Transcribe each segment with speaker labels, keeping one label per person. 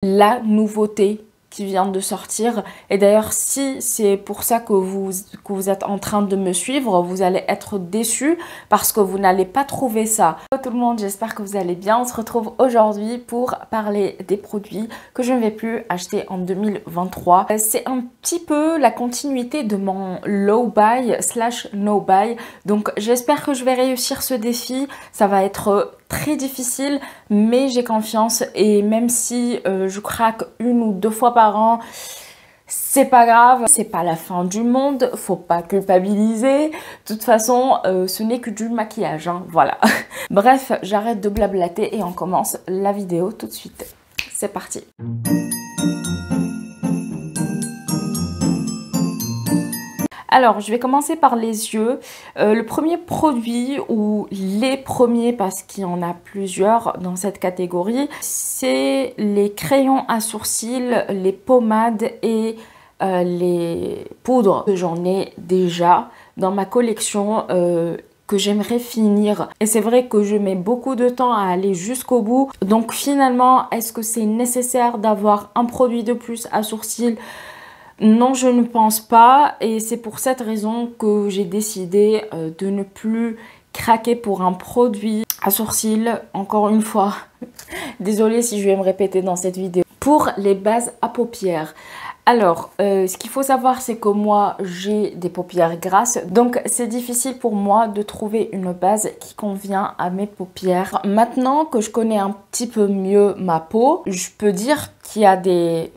Speaker 1: la nouveauté qui vient de sortir. Et d'ailleurs, si c'est pour ça que vous êtes en train de me suivre, vous allez être déçus parce que vous n'allez pas trouver ça. Hello tout le monde, j'espère que vous allez bien. On se retrouve aujourd'hui pour parler des produits que je ne vais plus acheter en 2023. C'est un petit peu la continuité de mon low buy / no buy. Donc j'espère que je vais réussir ce défi. Ça va être très difficile, mais j'ai confiance, et même si je craque 1 ou 2 fois par an, c'est pas grave, c'est pas la fin du monde, faut pas culpabiliser. De toute façon, ce n'est que du maquillage, hein, voilà. Bref, j'arrête de blablater et on commence la vidéo tout de suite. C'est parti. Alors, je vais commencer par les yeux. Le premier produit, ou les premiers parce qu'il y en a plusieurs dans cette catégorie, c'est les crayons à sourcils, les pommades et les poudres. J'en ai déjà dans ma collection que j'aimerais finir. Et c'est vrai que je mets beaucoup de temps à aller jusqu'au bout. Donc finalement, est-ce que c'est nécessaire d'avoir un produit de plus à sourcils ? Non, je ne pense pas, et c'est pour cette raison que j'ai décidé de ne plus craquer pour un produit à sourcils. Encore une fois, désolée si je vais me répéter dans cette vidéo. Pour les bases à paupières. Alors, ce qu'il faut savoir, c'est que moi, j'ai des paupières grasses. Donc, c'est difficile pour moi de trouver une base qui convient à mes paupières. Maintenant que je connais un petit peu mieux ma peau, je peux dire qu'il y a des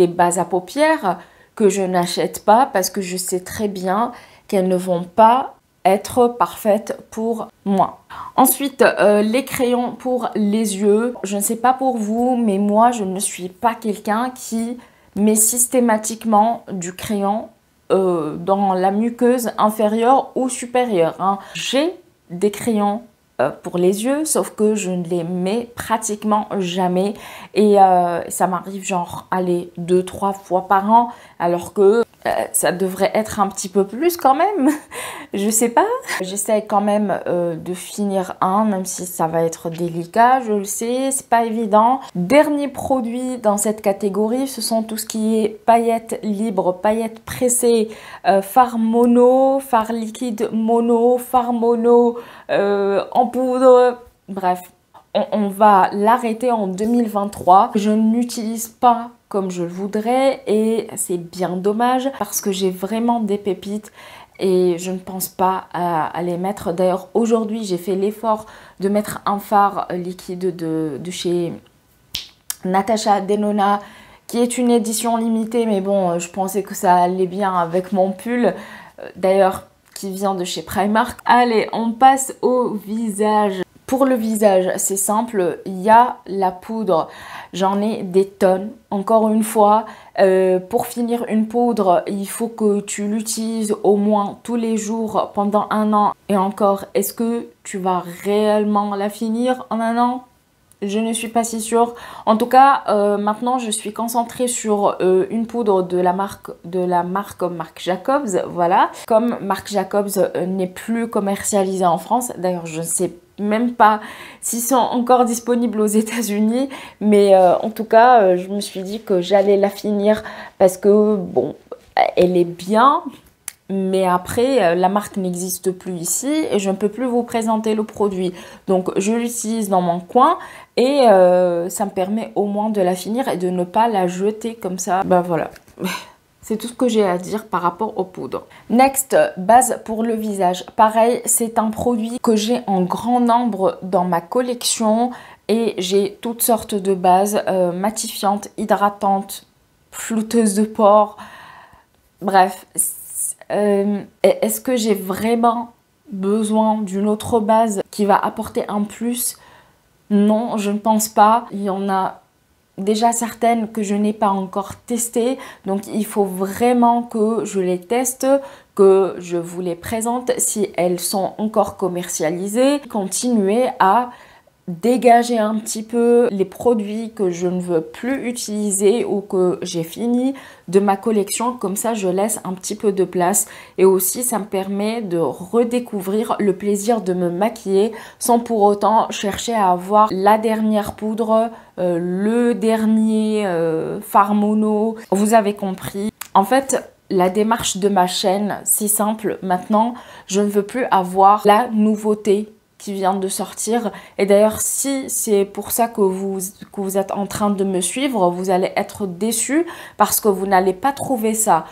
Speaker 1: bases à paupières que je n'achète pas parce que je sais très bien qu'elles ne vont pas être parfaites pour moi. Ensuite, les crayons pour les yeux. Je ne sais pas pour vous, mais moi, je ne suis pas quelqu'un qui met systématiquement du crayon dans la muqueuse inférieure ou supérieure, hein. J'ai des crayons pour les yeux, sauf que je ne les mets pratiquement jamais, et ça m'arrive genre, allez, 2-3 fois par an, alors que ça devrait être un petit peu plus quand même. Je sais pas. J'essaie quand même de finir même si ça va être délicat, je le sais, c'est pas évident. Dernier produit dans cette catégorie, ce sont tout ce qui est paillettes libres, paillettes pressées, fard mono, fard liquide mono, fard mono en poudre, bref. On va l'arrêter en 2023. Je n'utilise pas comme je le voudrais et c'est bien dommage parce que j'ai vraiment des pépites et je ne pense pas à les mettre. D'ailleurs, aujourd'hui, j'ai fait l'effort de mettre un fard liquide de chez Natasha Denona, qui est une édition limitée, mais bon, je pensais que ça allait bien avec mon pull. D'ailleurs, qui vient de chez Primark. Allez, on passe au visage. Pour le visage, c'est simple, il y a la poudre. J'en ai des tonnes. Encore une fois, pour finir une poudre, il faut que tu l'utilises au moins tous les jours pendant 1 an. Et encore, est-ce que tu vas réellement la finir en 1 an ? Je ne suis pas si sûre. En tout cas, maintenant, je suis concentrée sur une poudre de la marque Marc Jacobs. Voilà. Comme Marc Jacobs n'est plus commercialisé en France, d'ailleurs, je ne sais même pas s'ils sont encore disponibles aux États-Unis. Mais en tout cas, je me suis dit que j'allais la finir parce que, bon, elle est bien. Mais après, la marque n'existe plus ici et je ne peux plus vous présenter le produit. Donc, je l'utilise dans mon coin et ça me permet au moins de la finir et de ne pas la jeter comme ça. Ben voilà, c'est tout ce que j'ai à dire par rapport aux poudres. Next, base pour le visage. Pareil, c'est un produit que j'ai en grand nombre dans ma collection et j'ai toutes sortes de bases matifiantes, hydratantes, flouteuses de pores. Bref, est-ce que j'ai vraiment besoin d'une autre base qui va apporter un plus? Non, je ne pense pas. Il y en a déjà certaines que je n'ai pas encore testées. Donc, il faut vraiment que je les teste, que je vous les présente si elles sont encore commercialisées. Continuez à dégager un petit peu les produits que je ne veux plus utiliser ou que j'ai fini de ma collection. Comme ça, je laisse un petit peu de place. Et aussi, ça me permet de redécouvrir le plaisir de me maquiller sans pour autant chercher à avoir la dernière poudre, le dernier fard mono. Vous avez compris. En fait, la démarche de ma chaîne, c'est simple. Maintenant, je ne veux plus avoir la nouveauté qui vient de sortir. Et d'ailleurs, si c'est pour ça que vous êtes en train de me suivre, vous allez être déçus parce que vous n'allez pas trouver ça.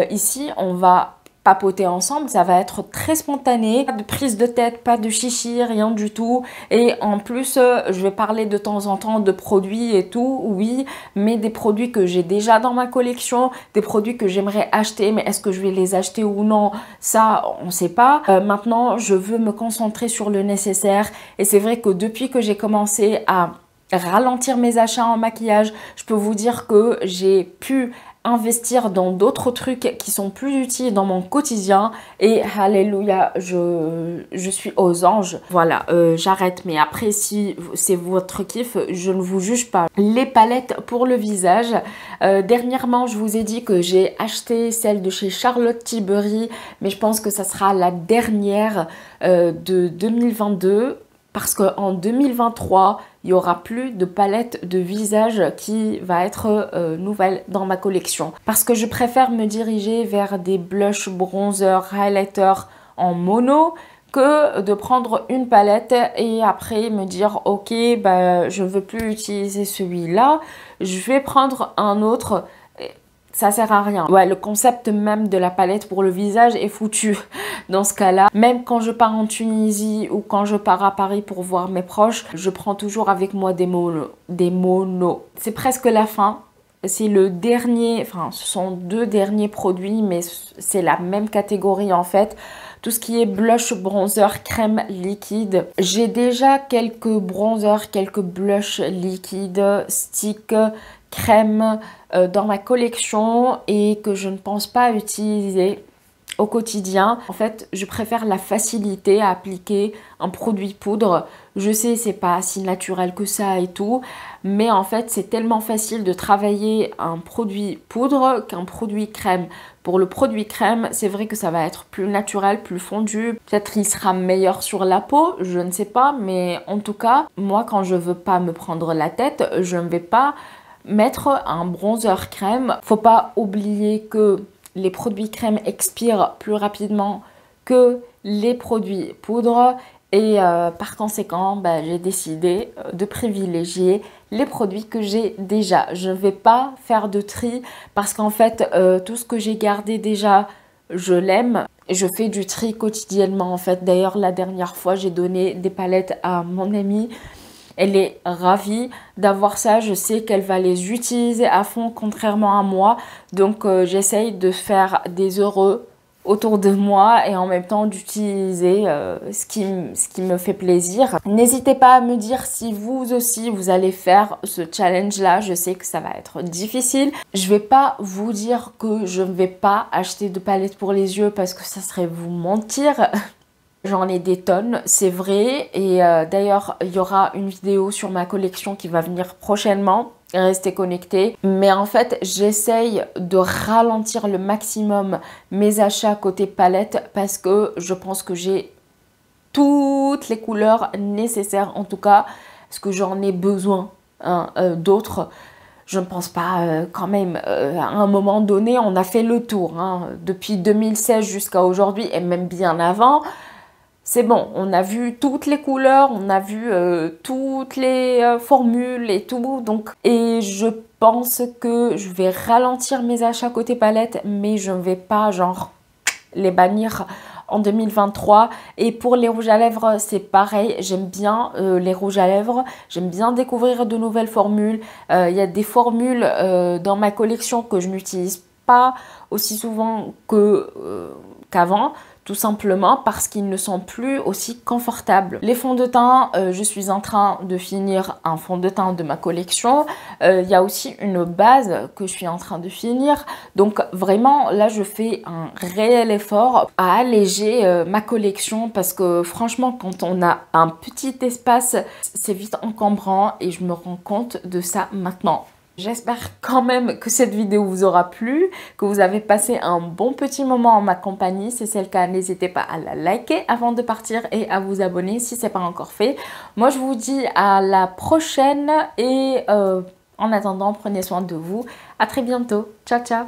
Speaker 1: Ici, on va papoter ensemble, ça va être très spontané, pas de prise de tête, pas de chichi, rien du tout. Et en plus, je vais parler de temps en temps de produits et tout, oui, mais des produits que j'ai déjà dans ma collection, des produits que j'aimerais acheter, mais est-ce que je vais les acheter ou non, ça, on ne sait pas. Maintenant, je veux me concentrer sur le nécessaire. Et c'est vrai que depuis que j'ai commencé à ralentir mes achats en maquillage, je peux vous dire que j'ai pu investir dans d'autres trucs qui sont plus utiles dans mon quotidien et alléluia, je suis aux anges. Voilà, j'arrête, mais après si c'est votre kiff, je ne vous juge pas. Les palettes pour le visage, dernièrement je vous ai dit que j'ai acheté celle de chez Charlotte Tilbury, mais je pense que ça sera la dernière de 2022 parce qu'en 2023 il n'y aura plus de palette de visage qui va être nouvelle dans ma collection. Parce que je préfère me diriger vers des blushs, bronzers, highlighters en mono que de prendre une palette et après me dire ok, bah, je ne veux plus utiliser celui-là, je vais prendre un autre. Ça sert à rien. Ouais, le concept même de la palette pour le visage est foutu dans ce cas-là. Même quand je pars en Tunisie ou quand je pars à Paris pour voir mes proches, je prends toujours avec moi des monos. C'est presque la fin. C'est le dernier, enfin ce sont deux derniers produits, mais c'est la même catégorie en fait. Tout ce qui est blush, bronzer, crème liquide. J'ai déjà quelques bronzers, quelques blushs liquides, sticks, crème dans ma collection et que je ne pense pas utiliser au quotidien. En fait, je préfère la facilité à appliquer un produit poudre. Je sais, c'est pas si naturel que ça et tout, mais en fait, c'est tellement facile de travailler un produit poudre qu'un produit crème. Pour le produit crème, c'est vrai que ça va être plus naturel, plus fondu. Peut-être il sera meilleur sur la peau, je ne sais pas, mais en tout cas, moi, quand je veux pas me prendre la tête, je ne vais pas mettre un bronzer crème. Faut pas oublier que les produits crème expirent plus rapidement que les produits poudre et par conséquent, bah, j'ai décidé de privilégier les produits que j'ai déjà. Je ne vais pas faire de tri parce qu'en fait, tout ce que j'ai gardé déjà, je l'aime. Je fais du tri quotidiennement en fait. D'ailleurs, la dernière fois, j'ai donné des palettes à mon amie. Elle est ravie d'avoir ça. Je sais qu'elle va les utiliser à fond, contrairement à moi. Donc, j'essaye de faire des heureux autour de moi et en même temps d'utiliser ce qui me fait plaisir. N'hésitez pas à me dire si vous aussi, vous allez faire ce challenge-là. Je sais que ça va être difficile. Je vais pas vous dire que je ne vais pas acheter de palette pour les yeux parce que ça serait vous mentir. J'en ai des tonnes, c'est vrai. Et d'ailleurs, il y aura une vidéo sur ma collection qui va venir prochainement. Restez connectés. Mais en fait, j'essaye de ralentir le maximum mes achats côté palette parce que je pense que j'ai toutes les couleurs nécessaires. En tout cas, parce que j'en ai besoin d'autres. Je ne pense pas quand même, à un moment donné, on a fait le tour. Depuis 2016 jusqu'à aujourd'hui et même bien avant. C'est bon, on a vu toutes les couleurs, on a vu toutes les formules et tout. Donc, et je pense que je vais ralentir mes achats côté palette, mais je ne vais pas genre les bannir en 2023. Et pour les rouges à lèvres, c'est pareil. J'aime bien les rouges à lèvres. J'aime bien découvrir de nouvelles formules. Il y a des formules dans ma collection que je n'utilise pas aussi souvent qu'avant. tout simplement parce qu'ils ne sont plus aussi confortables. Les fonds de teint, je suis en train de finir un fond de teint de ma collection. Il y a aussi une base que je suis en train de finir. Donc vraiment, là, je fais un réel effort à alléger ma collection parce que franchement, quand on a un petit espace, c'est vite encombrant et je me rends compte de ça maintenant. J'espère quand même que cette vidéo vous aura plu, que vous avez passé un bon petit moment en ma compagnie. Si c'est le cas, n'hésitez pas à la liker avant de partir et à vous abonner si ce n'est pas encore fait. Moi, je vous dis à la prochaine et en attendant, prenez soin de vous. À très bientôt. Ciao, ciao.